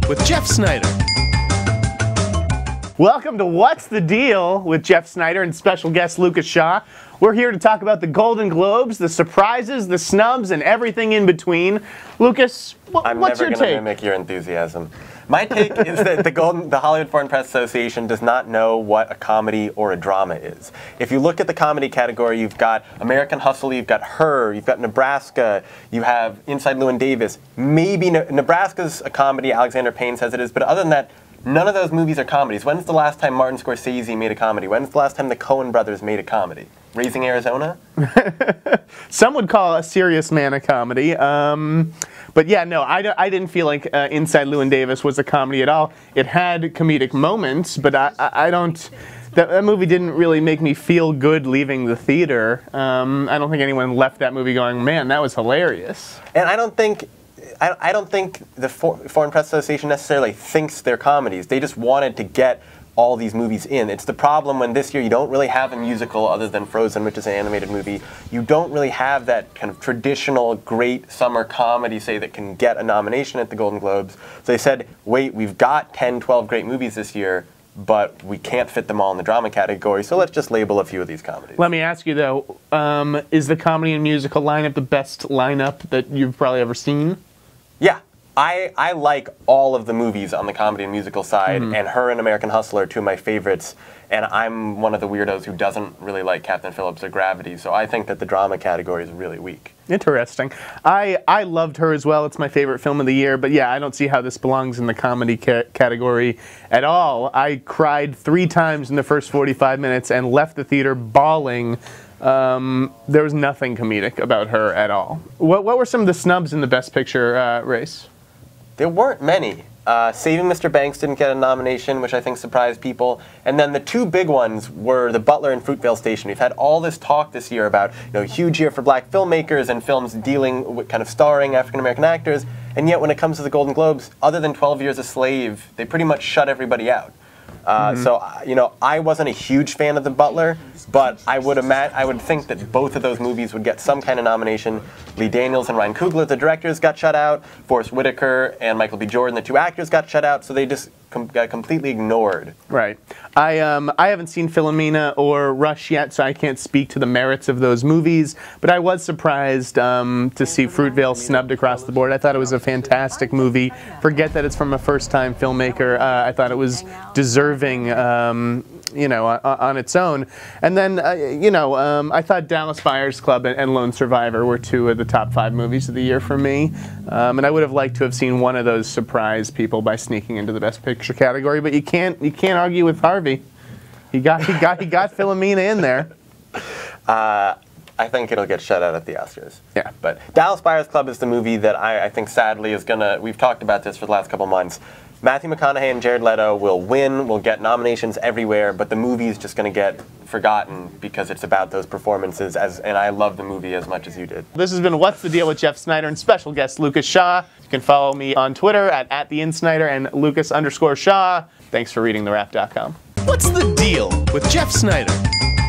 with Jeff Sneider. Welcome to What's the Deal with Jeff Sneider and special guest Lucas Shaw. We're here to talk about the Golden Globes, the surprises, the snubs, and everything in between. Lucas, what's your take? I'm never going to mimic your enthusiasm. My take is that the Hollywood Foreign Press Association does not know what a comedy or a drama is. If you look at the comedy category, you've got American Hustle, you've got Her, you've got Nebraska, you have Inside Llewyn Davis. Maybe Nebraska's a comedy, Alexander Payne says it is, but other than that, none of those movies are comedies. When's the last time Martin Scorsese made a comedy? When's the last time the Coen brothers made a comedy? Raising Arizona? Some would call A Serious Man a comedy. But yeah, no, I didn't feel like Inside Llewyn Davis was a comedy at all. It had comedic moments, but I don't... That movie didn't really make me feel good leaving the theater. I don't think anyone left that movie going, man, that was hilarious. And I don't think the Foreign Press Association necessarily thinks they're comedies. They just wanted to get all these movies in. It's the problem when this year you don't really have a musical other than Frozen, which is an animated movie. You don't really have that kind of traditional great summer comedy, say, that can get a nomination at the Golden Globes. So they said, wait, we've got 10, 12 great movies this year, but we can't fit them all in the drama category, so let's just label a few of these comedies. Let me ask you, though, is the comedy and musical lineup the best lineup that you've probably ever seen? Yeah. I like all of the movies on the comedy and musical side, and Her and American Hustle are two of my favorites, and I'm one of the weirdos who doesn't really like Captain Phillips or Gravity, so I think that the drama category is really weak. Interesting. I loved Her as well. It's my favorite film of the year, but yeah, I don't see how this belongs in the comedy category at all. I cried 3 times in the first 45 minutes and left the theater bawling. There was nothing comedic about Her at all. What were some of the snubs in the Best Picture race? There weren't many. Saving Mr. Banks didn't get a nomination, which I think surprised people. And then the two big ones were The Butler and Fruitvale Station. We've had all this talk this year about, huge year for black filmmakers and films dealing with kind of starring African-American actors. And yet when it comes to the Golden Globes, other than 12 Years a Slave, they pretty much shut everybody out. So, I wasn't a huge fan of The Butler, but I would think that both of those movies would get some kind of nomination. Lee Daniels and Ryan Coogler, the directors, got shut out. Forrest Whitaker and Michael B. Jordan, the 2 actors, got shut out, so they just got completely ignored. Right. I haven't seen Philomena or Rush yet, so I can't speak to the merits of those movies, but I was surprised to see Fruitvale snubbed across the board. I thought it was a fantastic movie. Forget that it's from a first-time filmmaker. I thought it was deserving, on its own. And then, I thought Dallas Buyers Club and Lone Survivor were 2 of the top 5 movies of the year for me. And I would have liked to have seen one of those surprise people by sneaking into the Best Picture category, but you can't argue with Harvey. He got Philomena in there. I think it'll get shut out at the Oscars. Yeah. But Dallas Buyers Club is the movie that I think sadly is we've talked about this for the last couple months. Matthew McConaughey and Jared Leto will win, will get nominations everywhere, but the movie is just going to get forgotten because it's about those performances, and I love the movie as much as you did. This has been What's the Deal with Jeff Sneider and special guest Lucas Shaw. You can follow me on Twitter at @TheInSneider and Lucas_Shaw. Thanks for reading TheWrap.com. What's the Deal with Jeff Sneider?